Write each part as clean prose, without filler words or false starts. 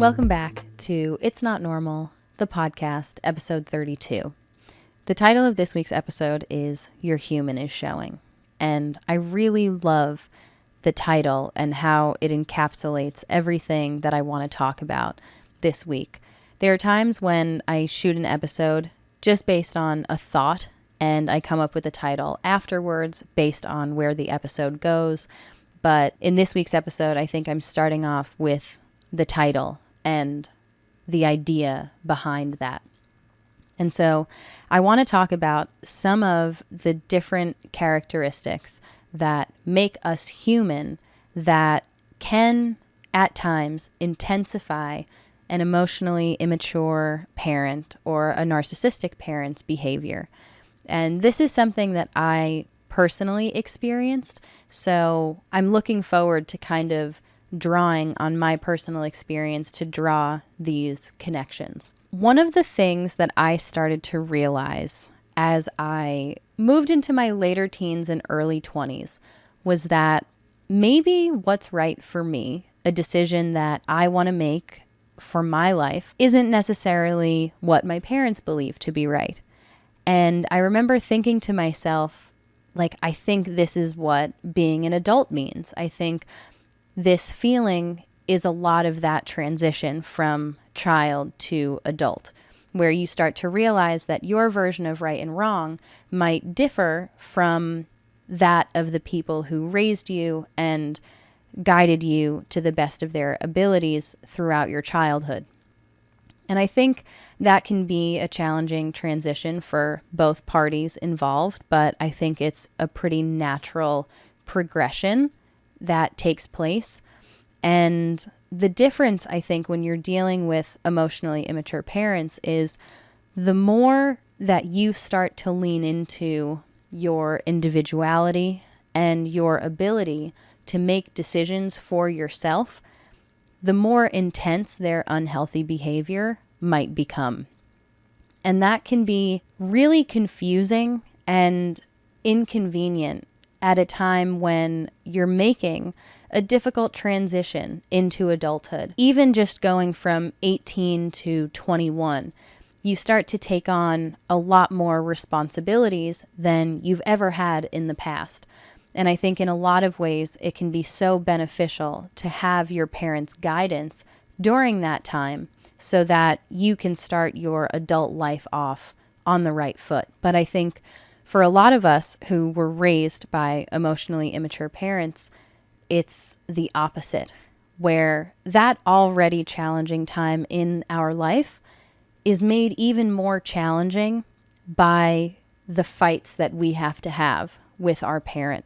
Welcome back to It's Not Normal, the podcast, episode 32. The title of this week's episode is Your Human is Showing. And I really love the title and how it encapsulates everything that I want to talk about this week. There are times when I shoot an episode just based on a thought, and I come up with a title afterwards based on where the episode goes. But in this week's episode, I think I'm starting off with the title and the idea behind that. And so I want to talk about some of the different characteristics that make us human that can, at times, intensify an emotionally immature parent or a narcissistic parent's behavior. And this is something that I personally experienced, so I'm looking forward to kind of drawing on my personal experience to draw these connections. One of the things that I started to realize as I moved into my later teens and early 20s was that maybe what's right for me, a decision that I want to make for my life, isn't necessarily what my parents believe to be right. And I remember thinking to myself, like, I think this is what being an adult means. I think this feeling is a lot of that transition from child to adult, where you start to realize that your version of right and wrong might differ from that of the people who raised you and guided you to the best of their abilities throughout your childhood. And I think that can be a challenging transition for both parties involved, but I think it's a pretty natural progression that takes place. And the difference, I think, when you're dealing with emotionally immature parents is the more that you start to lean into your individuality and your ability to make decisions for yourself, the more intense their unhealthy behavior might become. And that can be really confusing and inconvenient at a time when you're making a difficult transition into adulthood. Even just going from 18 to 21, you start to take on a lot more responsibilities than you've ever had in the past. And I think in a lot of ways, it can be so beneficial to have your parents' guidance during that time so that you can start your adult life off on the right foot. But I think for a lot of us who were raised by emotionally immature parents, it's the opposite, where that already challenging time in our life is made even more challenging by the fights that we have to have with our parent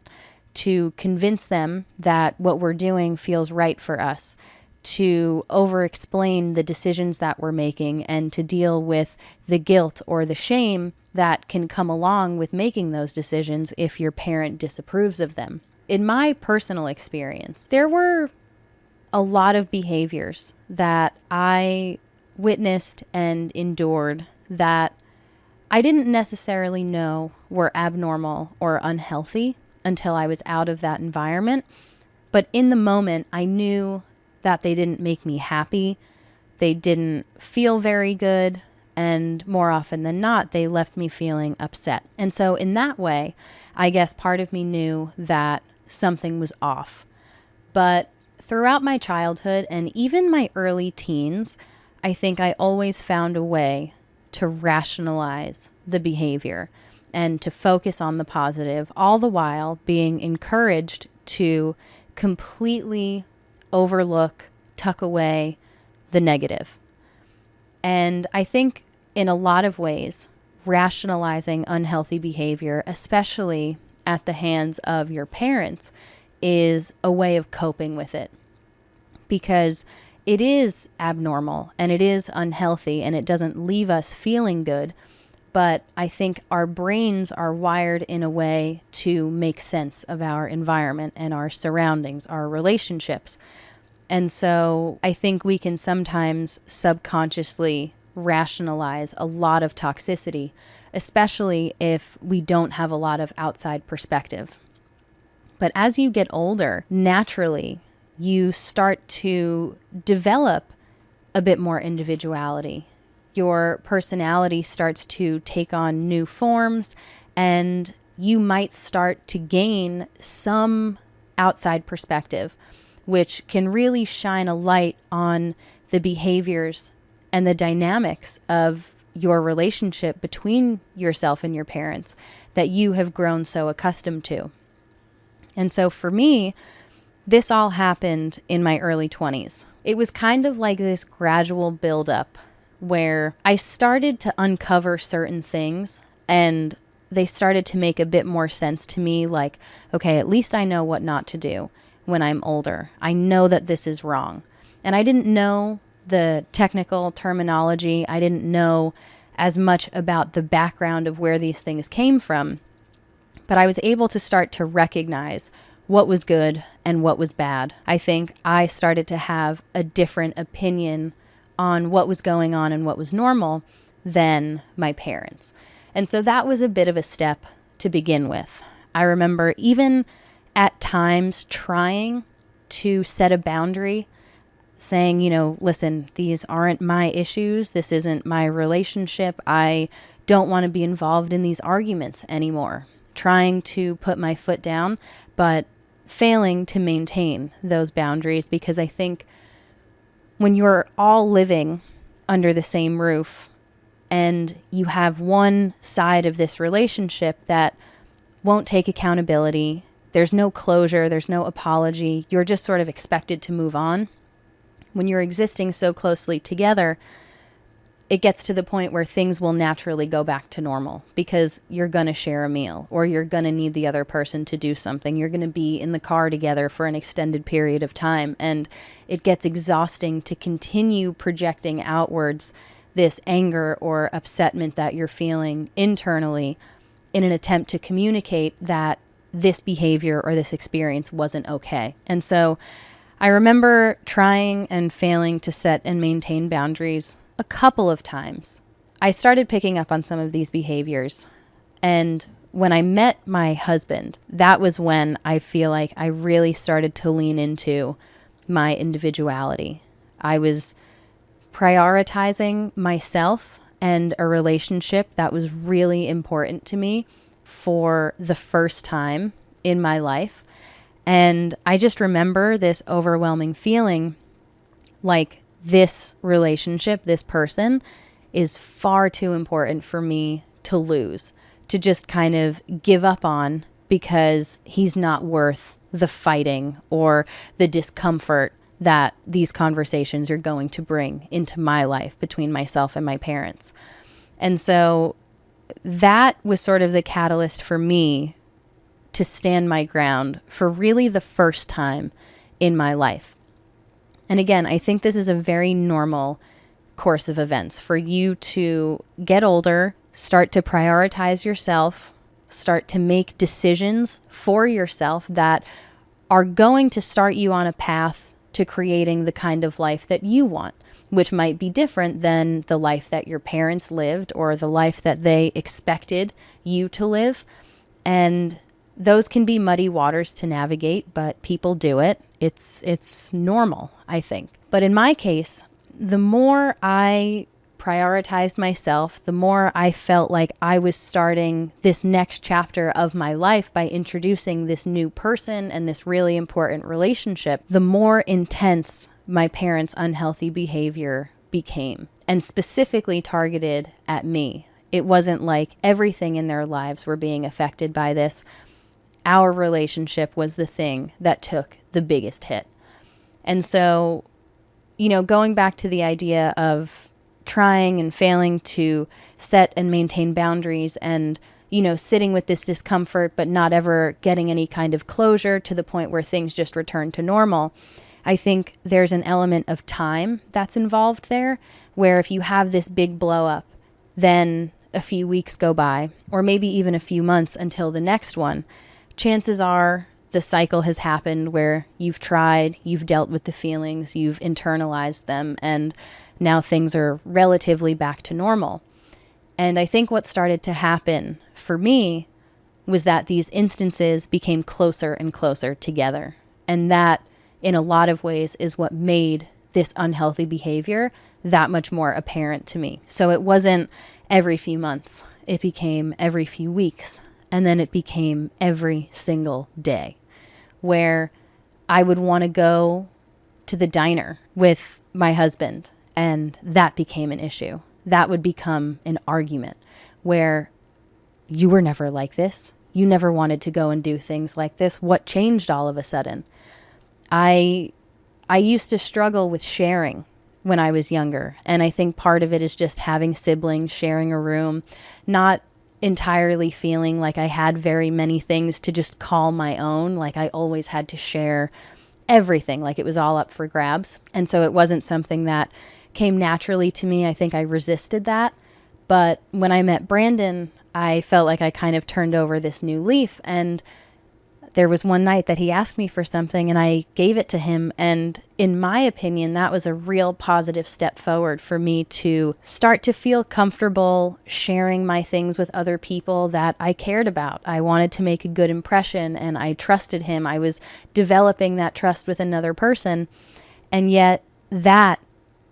to convince them that what we're doing feels right for us, to over-explain the decisions that we're making, and to deal with the guilt or the shame that can come along with making those decisions if your parent disapproves of them. In my personal experience, there were a lot of behaviors that I witnessed and endured that I didn't necessarily know were abnormal or unhealthy until I was out of that environment. But in the moment, I knew that they didn't make me happy. They didn't feel very good. And more often than not, they left me feeling upset. And so in that way, I guess part of me knew that something was off. But throughout my childhood and even my early teens, I think I always found a way to rationalize the behavior and to focus on the positive, all the while being encouraged to completely overlook, tuck away the negative. And I think in a lot of ways, rationalizing unhealthy behavior, especially at the hands of your parents, is a way of coping with it. Because it is abnormal and it is unhealthy and it doesn't leave us feeling good. But I think our brains are wired in a way to make sense of our environment and our surroundings, our relationships. And so I think we can sometimes subconsciously rationalize a lot of toxicity, especially if we don't have a lot of outside perspective. But as you get older, naturally, you start to develop a bit more individuality. Your personality starts to take on new forms, and you might start to gain some outside perspective, which can really shine a light on the behaviors and the dynamics of your relationship between yourself and your parents that you have grown so accustomed to. And so for me, this all happened in my early 20s. It was kind of like this gradual buildup where I started to uncover certain things, and they started to make a bit more sense to me, like, okay, at least I know what not to do when I'm older. I know that this is wrong. And I didn't know the technical terminology. I didn't know as much about the background of where these things came from, but I was able to start to recognize what was good and what was bad. I think I started to have a different opinion on what was going on and what was normal than my parents. And so that was a bit of a step to begin with. I remember even at times trying to set a boundary, saying, listen, these aren't my issues. This isn't my relationship. I don't want to be involved in these arguments anymore. Trying to put my foot down, but failing to maintain those boundaries, because I think when you're all living under the same roof and you have one side of this relationship that won't take accountability, there's no closure, there's no apology, you're just sort of expected to move on. When you're existing so closely together, it gets to the point where things will naturally go back to normal because you're going to share a meal, or you're going to need the other person to do something. You're going to be in the car together for an extended period of time. And it gets exhausting to continue projecting outwards this anger or upsetment that you're feeling internally in an attempt to communicate that this behavior or this experience wasn't okay. And so I remember trying and failing to set and maintain boundaries a couple of times. I started picking up on some of these behaviors. And when I met my husband, that was when I feel like I really started to lean into my individuality. I was prioritizing myself and a relationship that was really important to me for the first time in my life. And I just remember this overwhelming feeling like this relationship, this person, is far too important for me to lose, to just kind of give up on because he's not worth the fighting or the discomfort that these conversations are going to bring into my life between myself and my parents. And so that was sort of the catalyst for me to stand my ground for really the first time in my life. And again, I think this is a very normal course of events for you to get older, start to prioritize yourself, start to make decisions for yourself that are going to start you on a path to creating the kind of life that you want, which might be different than the life that your parents lived or the life that they expected you to live. And those can be muddy waters to navigate, but people do it. It's normal, I think. But in my case, the more I prioritized myself, the more I felt like I was starting this next chapter of my life by introducing this new person and this really important relationship, the more intense my parents' unhealthy behavior became, and specifically targeted at me. It wasn't like everything in their lives were being affected by this. Our relationship was the thing that took the biggest hit. And so, going back to the idea of trying and failing to set and maintain boundaries and, sitting with this discomfort, but not ever getting any kind of closure to the point where things just return to normal, I think there's an element of time that's involved there, where if you have this big blow up, then a few weeks go by, or maybe even a few months until the next one. Chances are the cycle has happened where you've tried, you've dealt with the feelings, you've internalized them, and now things are relatively back to normal. And I think what started to happen for me was that these instances became closer and closer together. And that, in a lot of ways, is what made this unhealthy behavior that much more apparent to me. So it wasn't every few months. It became every few weeks. And then it became every single day, where I would want to go to the diner with my husband, and that became an issue. That would become an argument where you were never like this. You never wanted to go and do things like this. What changed all of a sudden? I used to struggle with sharing when I was younger. And I think part of it is just having siblings, sharing a room, not entirely feeling like I had very many things to just call my own. Like I always had to share everything, like it was all up for grabs. And so it wasn't something that came naturally to me. I think I resisted that. But when I met Brandon, I felt like I kind of turned over this new leaf. And there was one night that he asked me for something and I gave it to him. And in my opinion, that was a real positive step forward for me to start to feel comfortable sharing my things with other people that I cared about. I wanted to make a good impression and I trusted him. I was developing that trust with another person. And yet that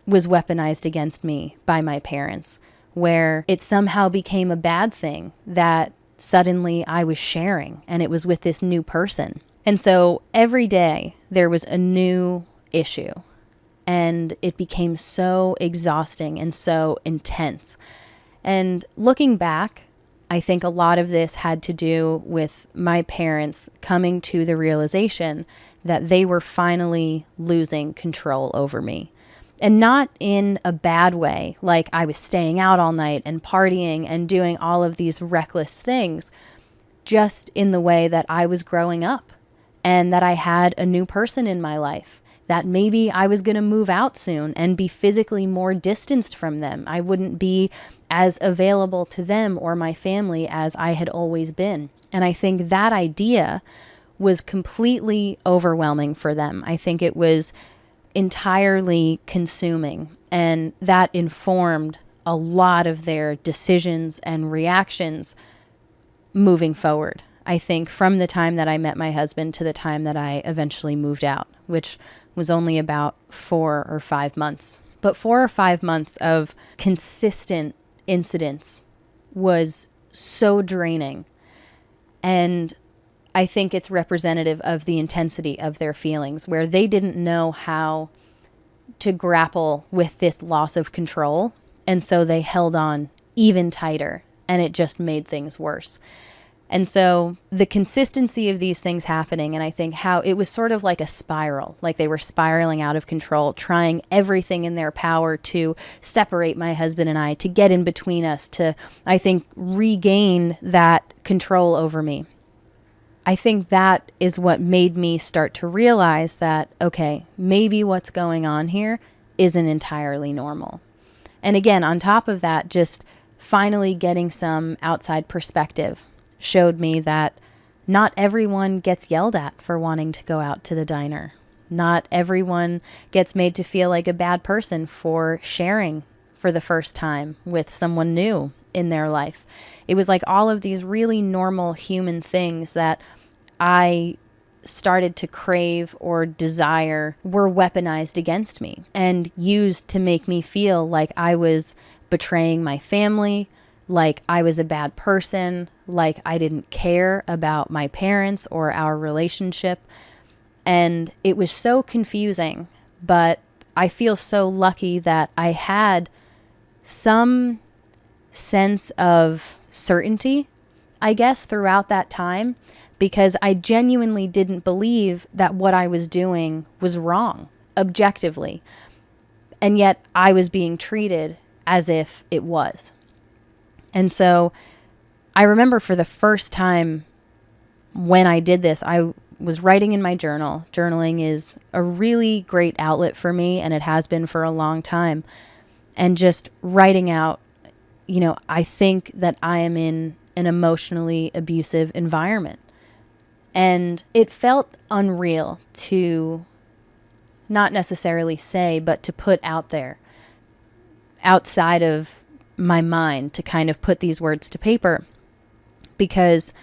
was weaponized against me by my parents, where it somehow became a bad thing that suddenly I was sharing, and it was with this new person. And so every day there was a new issue, and it became so exhausting and so intense. And looking back, I think a lot of this had to do with my parents coming to the realization that they were finally losing control over me. And not in a bad way, like I was staying out all night and partying and doing all of these reckless things, just in the way that I was growing up and that I had a new person in my life, that maybe I was going to move out soon and be physically more distanced from them. I wouldn't be as available to them or my family as I had always been. And I think that idea was completely overwhelming for them. I think it was entirely consuming, and that informed a lot of their decisions and reactions moving forward. I think from the time that I met my husband to the time that I eventually moved out, which was only about 4 or 5 months. But 4 or 5 months of consistent incidents was so draining. And I think it's representative of the intensity of their feelings, where they didn't know how to grapple with this loss of control. And so they held on even tighter, and it just made things worse. And so the consistency of these things happening, and I think how it was sort of like a spiral, like they were spiraling out of control, trying everything in their power to separate my husband and I, to get in between us, to, I think, regain that control over me. I think that is what made me start to realize that, okay, maybe what's going on here isn't entirely normal. And again, on top of that, just finally getting some outside perspective showed me that not everyone gets yelled at for wanting to go out to the diner. Not everyone gets made to feel like a bad person for sharing for the first time with someone new in their life. It was like all of these really normal human things that I started to crave or desire were weaponized against me and used to make me feel like I was betraying my family, like I was a bad person, like I didn't care about my parents or our relationship. And it was so confusing, but I feel so lucky that I had some sense of certainty, I guess, throughout that time, because I genuinely didn't believe that what I was doing was wrong, objectively. And yet I was being treated as if it was. And so I remember for the first time when I did this, I was writing in my journal. Journaling is a really great outlet for me, and it has been for a long time. And just writing out, I think that I am in an emotionally abusive environment. And it felt unreal to not necessarily say, but to put out there, outside of my mind, to kind of put these words to paper. Because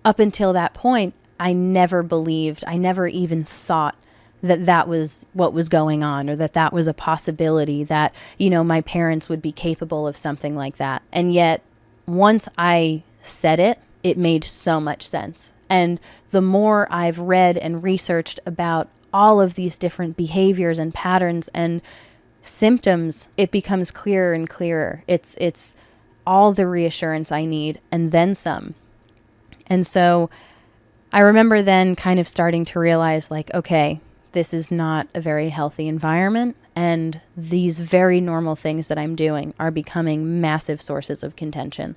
up until that point, I never believed, I never even thought that that was what was going on, or that that was a possibility, that, my parents would be capable of something like that. And yet, once I said it, it made so much sense. And the more I've read and researched about all of these different behaviors and patterns and symptoms, it becomes clearer and clearer. It's all the reassurance I need and then some. And so I remember then kind of starting to realize, like, okay, this is not a very healthy environment, and these very normal things that I'm doing are becoming massive sources of contention.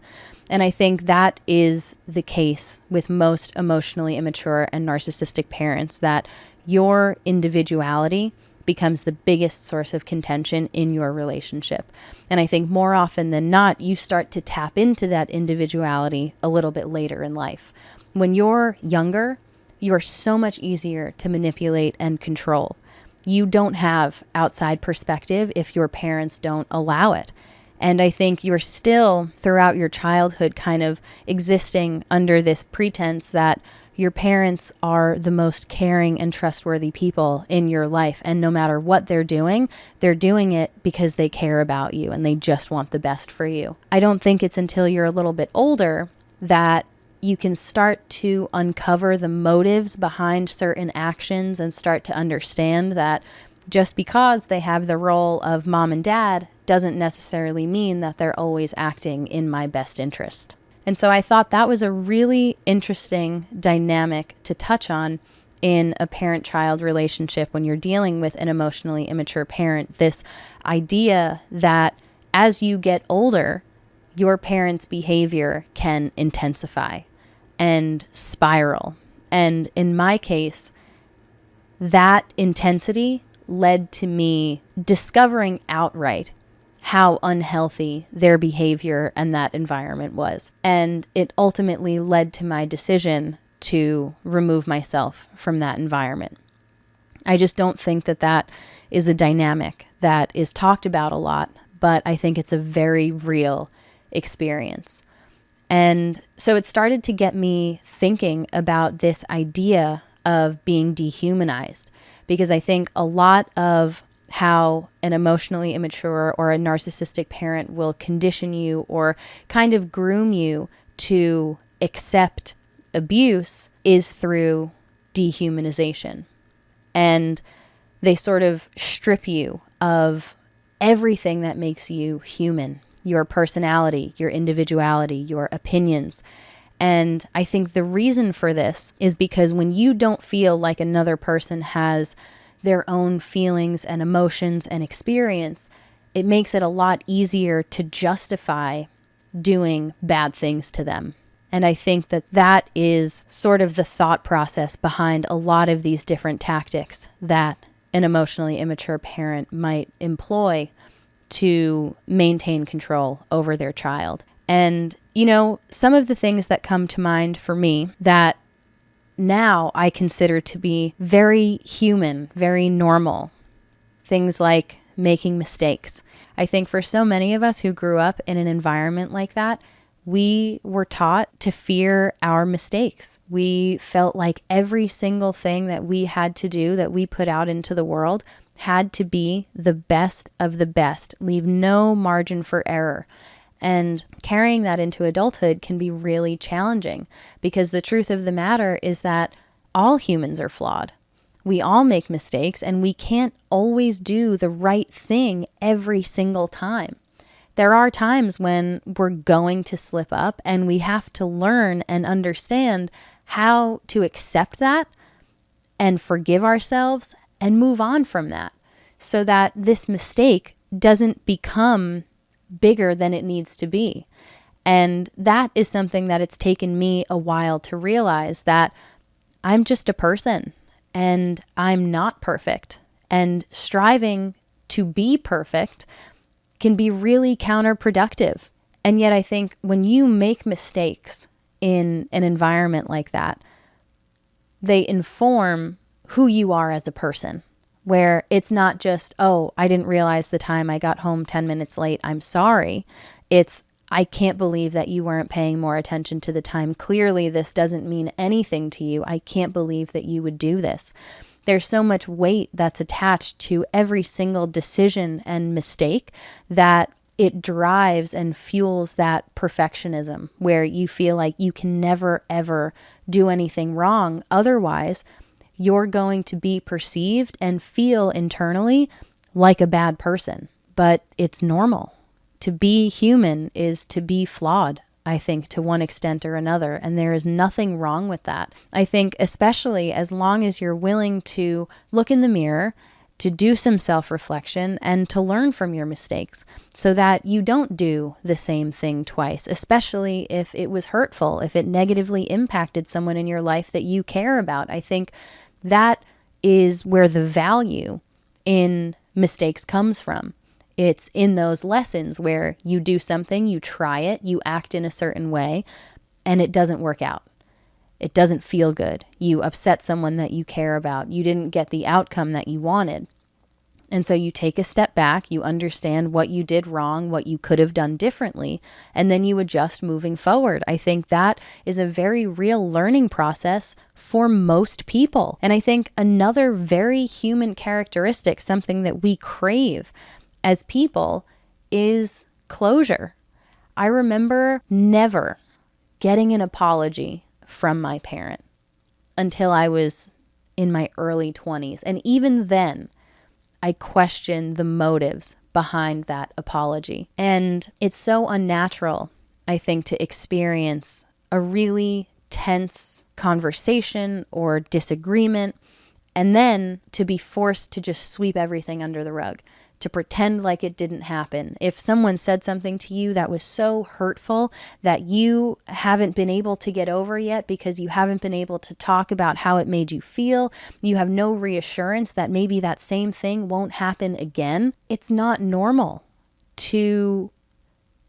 And I think that is the case with most emotionally immature and narcissistic parents, that your individuality becomes the biggest source of contention in your relationship. And I think more often than not, you start to tap into that individuality a little bit later in life. When you're younger, you're so much easier to manipulate and control. You don't have outside perspective if your parents don't allow it. And I think you're still, throughout your childhood, kind of existing under this pretense that your parents are the most caring and trustworthy people in your life. And no matter what they're doing it because they care about you and they just want the best for you. I don't think it's until you're a little bit older that you can start to uncover the motives behind certain actions and start to understand that just because they have the role of mom and dad doesn't necessarily mean that they're always acting in my best interest. And so I thought that was a really interesting dynamic to touch on in a parent-child relationship when you're dealing with an emotionally immature parent. This idea that as you get older, your parents' behavior can intensify and spiral. And in my case, that intensity led to me discovering outright how unhealthy their behavior and that environment was. And it ultimately led to my decision to remove myself from that environment. I just don't think that that is a dynamic that is talked about a lot, but I think it's a very real experience. And so it started to get me thinking about this idea of being dehumanized, because I think a lot of how an emotionally immature or a narcissistic parent will condition you or kind of groom you to accept abuse is through dehumanization. And they sort of strip you of everything that makes you human, your personality, your individuality, your opinions. And I think the reason for this is because when you don't feel like another person has their own feelings and emotions and experience, it makes it a lot easier to justify doing bad things to them. And I think that that is sort of the thought process behind a lot of these different tactics that an emotionally immature parent might employ to maintain control over their child. And, some of the things that come to mind for me that now I consider to be very human, very normal, things like making mistakes. I think for so many of us who grew up in an environment like that, we were taught to fear our mistakes. We felt like every single thing that we had to do, that we put out into the world, had to be the best of the best, leave no margin for error. And carrying that into adulthood can be really challenging, because the truth of the matter is that all humans are flawed. We all make mistakes, and we can't always do the right thing every single time. There are times when we're going to slip up, and we have to learn and understand how to accept that and forgive ourselves and move on from that, so that this mistake doesn't become bigger than it needs to be. And that is something that it's taken me a while to realize, that I'm just a person and I'm not perfect. And striving to be perfect can be really counterproductive. And yet I think when you make mistakes in an environment like that, they inform who you are as a person. Where it's not just, oh, I didn't realize the time I got home 10 minutes late, I'm sorry. It's, I can't believe that you weren't paying more attention to the time. Clearly, this doesn't mean anything to you. I can't believe that you would do this. There's so much weight that's attached to every single decision and mistake that it drives and fuels that perfectionism where you feel like you can never, ever do anything wrong. Otherwise, you're going to be perceived and feel internally like a bad person. But it's normal. To be human is to be flawed, I think, to one extent or another. And there is nothing wrong with that. I think especially as long as you're willing to look in the mirror, to do some self-reflection and to learn from your mistakes so that you don't do the same thing twice, especially if it was hurtful, if it negatively impacted someone in your life that you care about. I think that is where the value in mistakes comes from. It's in those lessons where you do something, you try it, you act in a certain way, and it doesn't work out. It doesn't feel good. You upset someone that you care about. You didn't get the outcome that you wanted. And so you take a step back, you understand what you did wrong, what you could have done differently, and then you adjust moving forward. I think that is a very real learning process for most people. And I think another very human characteristic, something that we crave as people, is closure. I remember never getting an apology from my parent until I was in my early 20s. And even then, I questioned the motives behind that apology. And it's so unnatural, I think, to experience a really tense conversation or disagreement, and then to be forced to just sweep everything under the rug, to pretend like it didn't happen. If someone said something to you that was so hurtful that you haven't been able to get over yet because you haven't been able to talk about how it made you feel, you have no reassurance that maybe that same thing won't happen again, it's not normal to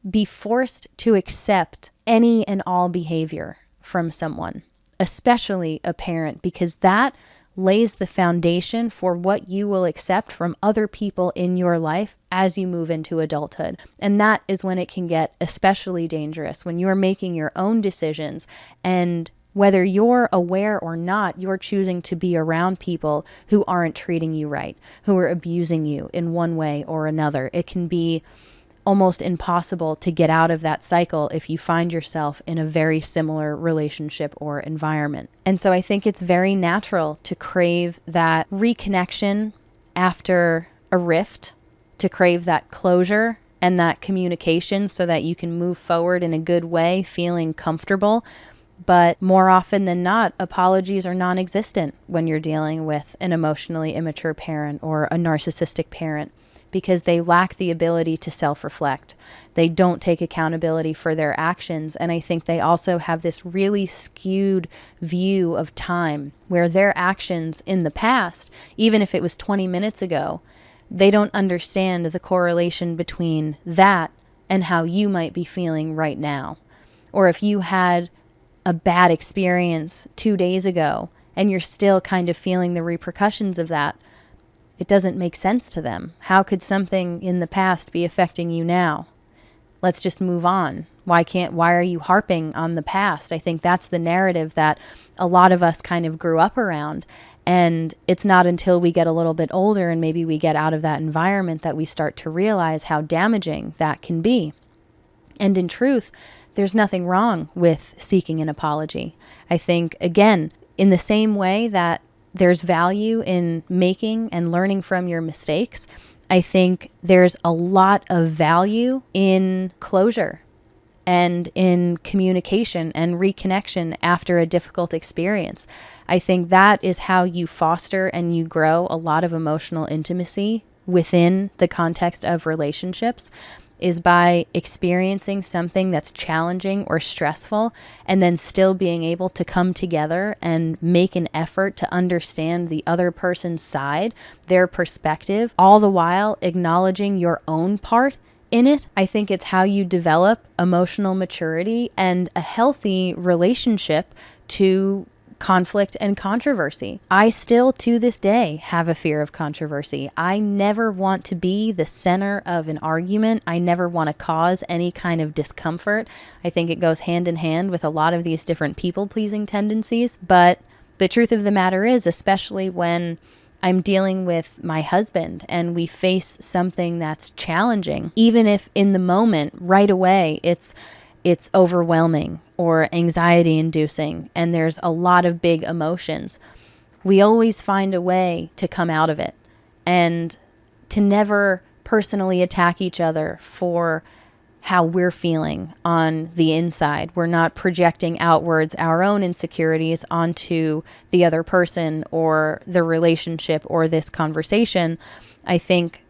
be forced to accept any and all behavior from someone, especially a parent, because that lays the foundation for what you will accept from other people in your life as you move into adulthood. And that is when it can get especially dangerous, when you're making your own decisions, and whether you're aware or not, you're choosing to be around people who aren't treating you right, who are abusing you in one way or another. It can be almost impossible to get out of that cycle if you find yourself in a very similar relationship or environment. And so I think it's very natural to crave that reconnection after a rift, to crave that closure and that communication so that you can move forward in a good way, feeling comfortable. But more often than not, apologies are non-existent when you're dealing with an emotionally immature parent or a narcissistic parent, because they lack the ability to self-reflect. They don't take accountability for their actions. And I think they also have this really skewed view of time where their actions in the past, even if it was 20 minutes ago, they don't understand the correlation between that and how you might be feeling right now. Or if you had a bad experience 2 days ago and you're still kind of feeling the repercussions of that, it doesn't make sense to them. How could something in the past be affecting you now? Let's just move on. Why are you harping on the past? I think that's the narrative that a lot of us kind of grew up around. And it's not until we get a little bit older and maybe we get out of that environment that we start to realize how damaging that can be. And in truth, there's nothing wrong with seeking an apology. I think, again, in the same way that there's value in making and learning from your mistakes, I think there's a lot of value in closure and in communication and reconnection after a difficult experience. I think that is how you foster and you grow a lot of emotional intimacy within the context of relationships, is by experiencing something that's challenging or stressful and then still being able to come together and make an effort to understand the other person's side, their perspective, all the while acknowledging your own part in it. I think it's how you develop emotional maturity and a healthy relationship to conflict and controversy. I still, to this day, have a fear of controversy. I never want to be the center of an argument. I never want to cause any kind of discomfort. I think it goes hand in hand with a lot of these different people-pleasing tendencies. But The truth of the matter is, especially when I'm dealing with my husband and we face something that's challenging, even if in the moment, right away, it's overwhelming or anxiety inducing and there's a lot of big emotions, we always find a way to come out of it and to never personally attack each other for how we're feeling on the inside. We're not projecting outwards our own insecurities onto the other person or the relationship or this conversation. I think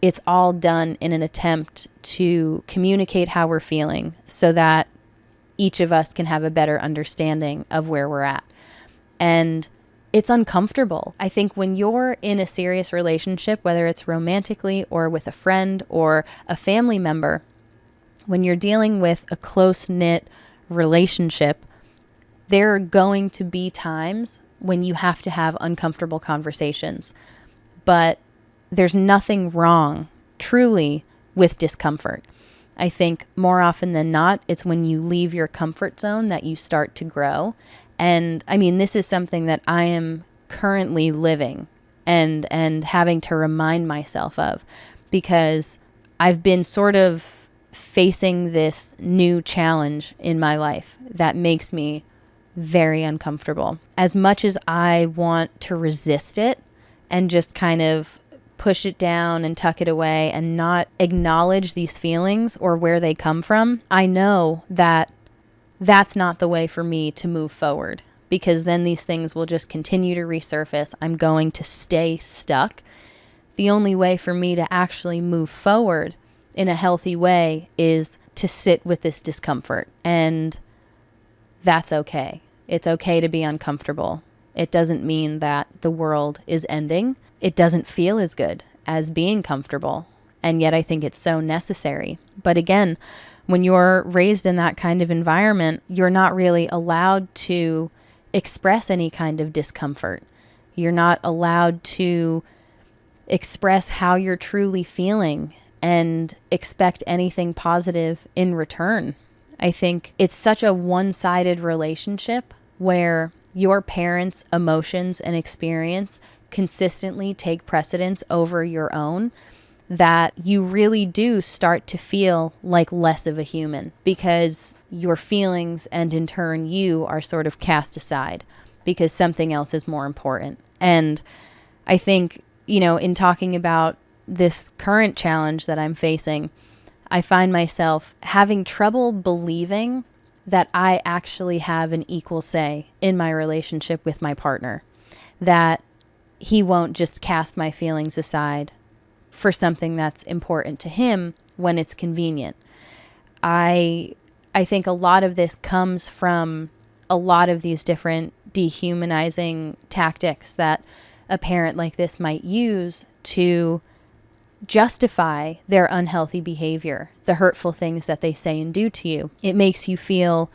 it's all done in an attempt to communicate how we're feeling so that each of us can have a better understanding of where we're at. And it's uncomfortable. I think when you're in a serious relationship, whether it's romantically or with a friend or a family member, when you're dealing with a close-knit relationship, there are going to be times when you have to have uncomfortable conversations. But there's nothing wrong, truly, with discomfort. I think more often than not, it's when you leave your comfort zone that you start to grow. And I mean, this is something that I am currently living and having to remind myself of, because I've been sort of facing this new challenge in my life that makes me very uncomfortable. As much as I want to resist it and just kind of push it down and tuck it away and not acknowledge these feelings or where they come from, I know that that's not the way for me to move forward, because then these things will just continue to resurface. I'm going to stay stuck. The only way for me to actually move forward in a healthy way is to sit with this discomfort. And that's okay. It's okay to be uncomfortable. It doesn't mean that the world is ending. It doesn't feel as good as being comfortable. And yet I think it's so necessary. But again, when you're raised in that kind of environment, you're not really allowed to express any kind of discomfort. You're not allowed to express how you're truly feeling and expect anything positive in return. I think it's such a one-sided relationship where your parents' emotions and experience consistently take precedence over your own, that you really do start to feel like less of a human, because your feelings and in turn you are sort of cast aside because something else is more important. And I think, in talking about this current challenge that I'm facing, I find myself having trouble believing that I actually have an equal say in my relationship with my partner, that he won't just cast my feelings aside for something that's important to him when it's convenient. I think a lot of this comes from a lot of these different dehumanizing tactics that a parent like this might use to justify their unhealthy behavior, the hurtful things that they say and do to you. It makes you feel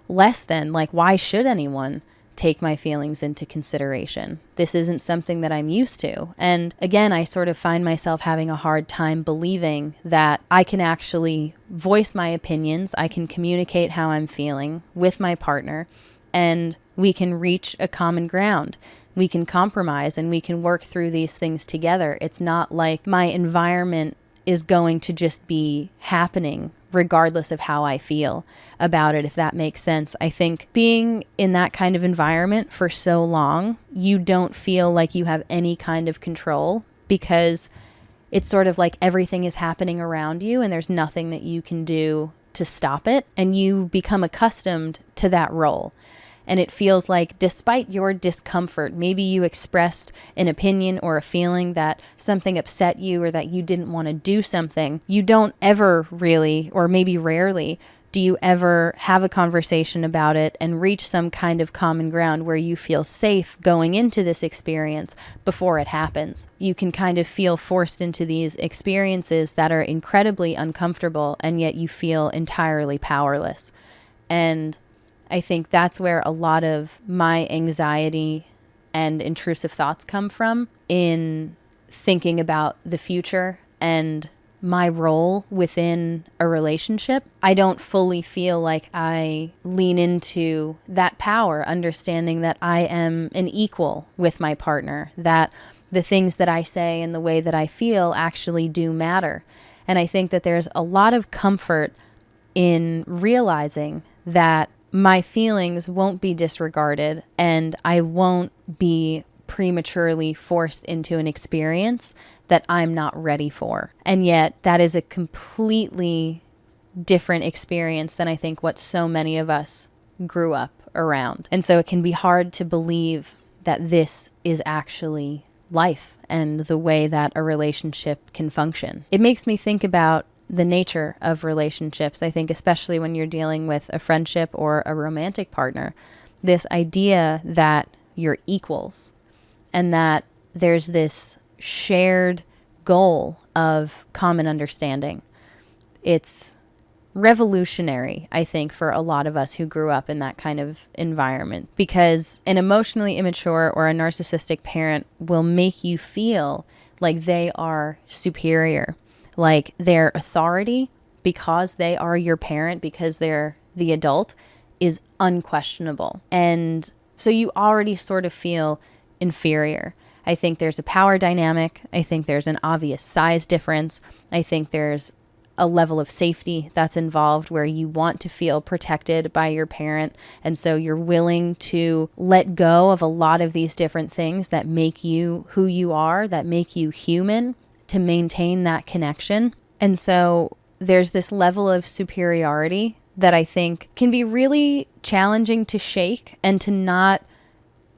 less than, like, why should anyone take my feelings into consideration? This isn't something that I'm used to. And again, I sort of find myself having a hard time believing that I can actually voice my opinions, I can communicate how I'm feeling with my partner, and we can reach a common ground. We can compromise and we can work through these things together. It's not like my environment is going to just be happening regardless of how I feel about it, if that makes sense. I think being in that kind of environment for so long, you don't feel like you have any kind of control, because it's sort of like everything is happening around you and there's nothing that you can do to stop it. And you become accustomed to that role. And it feels like despite your discomfort, maybe you expressed an opinion or a feeling that something upset you or that you didn't want to do something, you don't ever really, or maybe rarely, do you ever have a conversation about it and reach some kind of common ground where you feel safe going into this experience before it happens. You can kind of feel forced into these experiences that are incredibly uncomfortable, and yet you feel entirely powerless. And I think that's where a lot of my anxiety and intrusive thoughts come from, in thinking about the future and my role within a relationship, I don't fully feel like I lean into that power, understanding that I am an equal with my partner, that the things that I say and the way that I feel actually do matter. And I think that there's a lot of comfort in realizing that my feelings won't be disregarded and I won't be prematurely forced into an experience that I'm not ready for. And yet that is a completely different experience than I think what so many of us grew up around. And so it can be hard to believe that this is actually life and the way that a relationship can function. It makes me think about the nature of relationships. I think especially when you're dealing with a friendship or a romantic partner, this idea that you're equals and that there's this shared goal of common understanding. It's revolutionary, I think, for a lot of us who grew up in that kind of environment, because an emotionally immature or a narcissistic parent will make you feel like they are superior, like their authority, because they are your parent, because they're the adult, is unquestionable. And so you already sort of feel inferior. I think there's a power dynamic. I think there's an obvious size difference. I think there's a level of safety that's involved where you want to feel protected by your parent. And so you're willing to let go of a lot of these different things that make you who you are, that make you human, to maintain that connection. And so there's this level of superiority that I think can be really challenging to shake and to not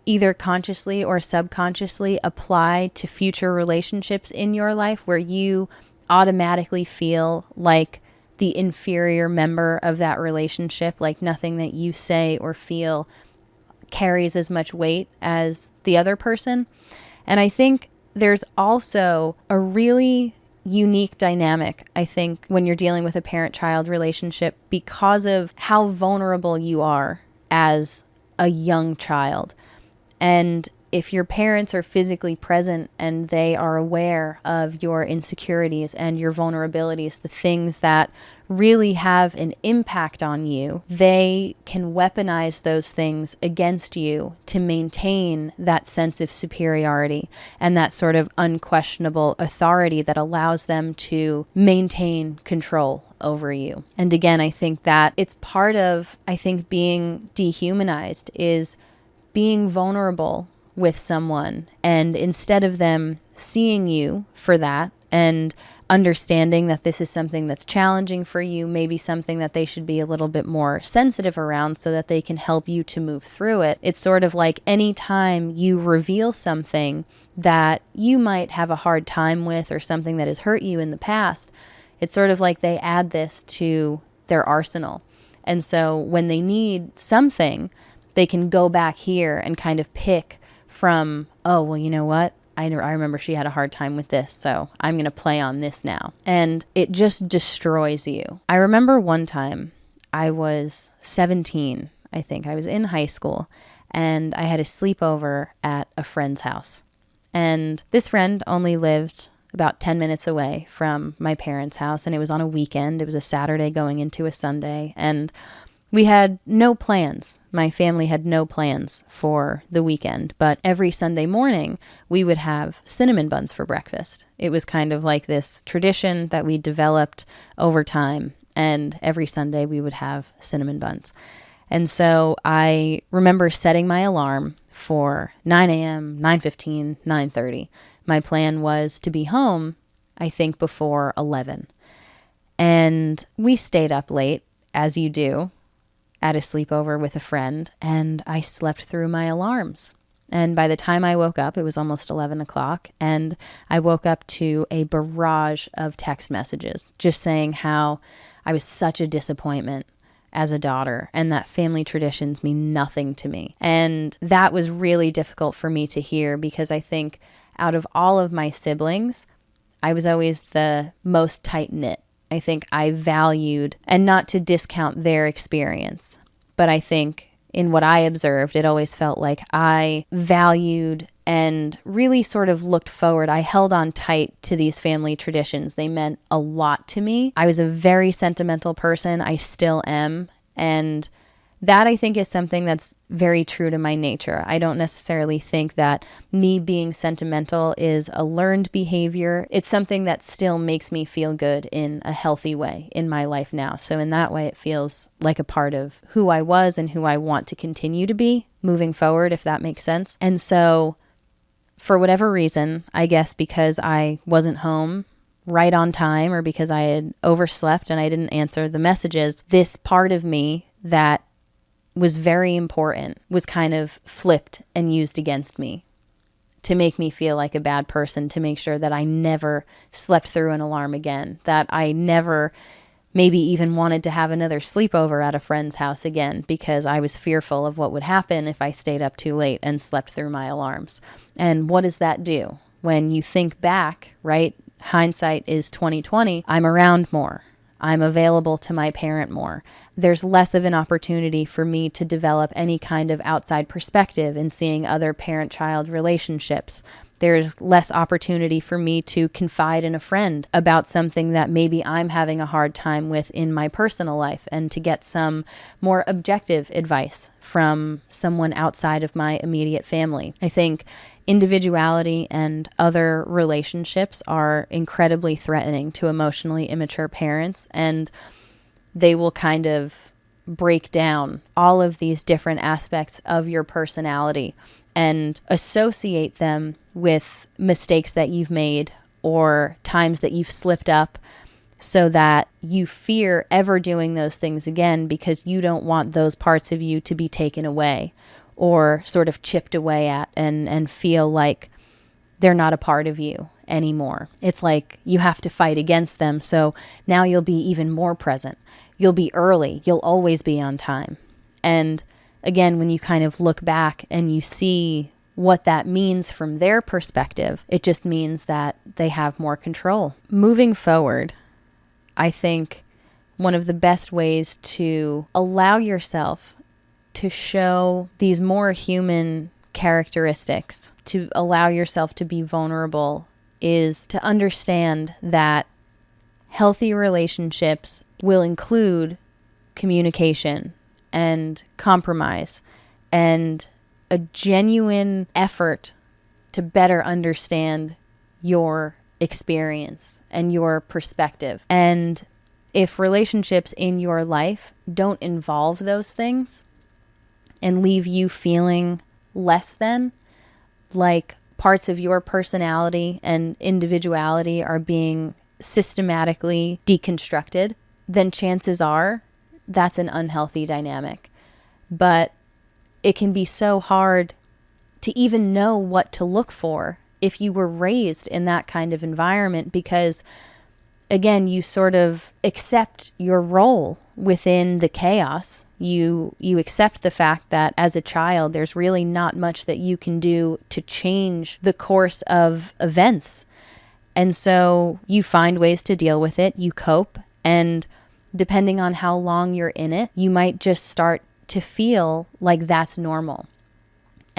either consciously or subconsciously apply to future relationships in your life, where you automatically feel like the inferior member of that relationship, like nothing that you say or feel carries as much weight as the other person. And I think there's also a really unique dynamic, I think, when you're dealing with a parent-child relationship, because of how vulnerable you are as a young child. And if your parents are physically present and they are aware of your insecurities and your vulnerabilities, the things that really have an impact on you, they can weaponize those things against you to maintain that sense of superiority and that sort of unquestionable authority that allows them to maintain control over you. And again, I think that it's part of, being dehumanized is being vulnerable with someone, and instead of them seeing you for that and understanding that this is something that's challenging for you, maybe something that they should be a little bit more sensitive around so that they can help you to move through it. It's sort of like any time you reveal something that you might have a hard time with or something that has hurt you in the past, it's sort of like they add this to their arsenal. And so when they need something, they can go back here and kind of pick from, oh, well, you know what? I remember she had a hard time with this, so I'm going to play on this now. And it just destroys you. I remember one time I was 17, I think. I was in high school, and I had a sleepover at a friend's house. And this friend only lived about 10 minutes away from my parents' house, and it was on a weekend. It was a Saturday going into a Sunday, and we had no plans. My family had no plans for the weekend, but every Sunday morning we would have cinnamon buns for breakfast. It was kind of like this tradition that we developed over time, and every Sunday we would have cinnamon buns. And so I remember setting my alarm for 9 a.m., 9:15, 9:30. My plan was to be home, I think, before 11. And we stayed up late, as you do, at a sleepover with a friend, and I slept through my alarms. And by the time I woke up, it was almost 11 o'clock, and I woke up to a barrage of text messages just saying how I was such a disappointment as a daughter and that family traditions mean nothing to me. And that was really difficult for me to hear, because I think out of all of my siblings, I was always the most tight-knit. I think I valued, and not to discount their experience, but I think in what I observed, it always felt like I valued and really sort of looked forward. I held on tight to these family traditions. They meant a lot to me. I was a very sentimental person. I still am. And that, I think, is something that's very true to my nature. I don't necessarily think that me being sentimental is a learned behavior. It's something that still makes me feel good in a healthy way in my life now. So in that way, it feels like a part of who I was and who I want to continue to be moving forward, if that makes sense. And so for whatever reason, I guess because I wasn't home right on time, or because I had overslept and I didn't answer the messages, this part of me that was very important was kind of flipped and used against me to make me feel like a bad person, to make sure that I never slept through an alarm again, that I never maybe even wanted to have another sleepover at a friend's house again, because I was fearful of what would happen if I stayed up too late and slept through my alarms. And what does that do? When you think back, right? Hindsight is 20/20. I'm around more. I'm available to my parent more. There's less of an opportunity for me to develop any kind of outside perspective in seeing other parent-child relationships. There's less opportunity for me to confide in a friend about something that maybe I'm having a hard time with in my personal life, and to get some more objective advice from someone outside of my immediate family. I think individuality and other relationships are incredibly threatening to emotionally immature parents, and they will kind of break down all of these different aspects of your personality and associate them with mistakes that you've made or times that you've slipped up, so that you fear ever doing those things again because you don't want those parts of you to be taken away or sort of chipped away at and feel like they're not a part of you anymore. It's like you have to fight against them. So now you'll be even more present. You'll be early. You'll always be on time. And again, when you kind of look back and you see what that means from their perspective, it just means that they have more control. Moving forward, I think one of the best ways to allow yourself to show these more human characteristics, to allow yourself to be vulnerable, is to understand that healthy relationships will include communication and compromise and a genuine effort to better understand your experience and your perspective. And if relationships in your life don't involve those things and leave you feeling less than, like parts of your personality and individuality are being systematically deconstructed, then chances are that's an unhealthy dynamic. But it can be so hard to even know what to look for if you were raised in that kind of environment, because again, you sort of accept your role within the chaos. You accept the fact that as a child, there's really not much that you can do to change the course of events. And so you find ways to deal with it, you cope, and depending on how long you're in it, you might just start to feel like that's normal.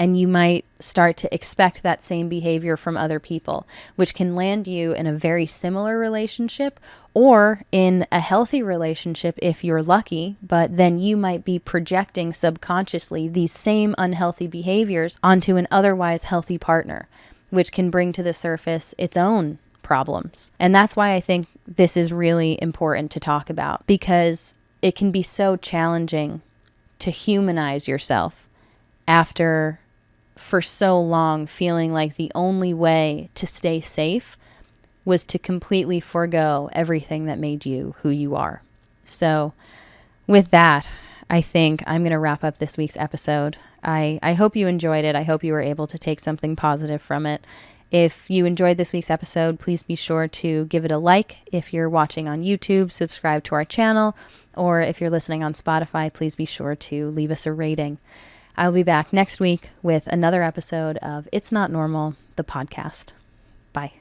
And you might start to expect that same behavior from other people, which can land you in a very similar relationship or in a healthy relationship if you're lucky, but then you might be projecting subconsciously these same unhealthy behaviors onto an otherwise healthy partner, which can bring to the surface its own problems. And that's why I think this is really important to talk about, because it can be so challenging to humanize yourself after for so long feeling like the only way to stay safe was to completely forego everything that made you who you are. So with that, I think I'm going to wrap up this week's episode. I hope you enjoyed it. I hope you were able to take something positive from it. If you enjoyed this week's episode, please be sure to give it a like. If you're watching on YouTube, subscribe to our channel. Or if you're listening on Spotify, please be sure to leave us a rating. I'll be back next week with another episode of It's Not Normal, the podcast. Bye.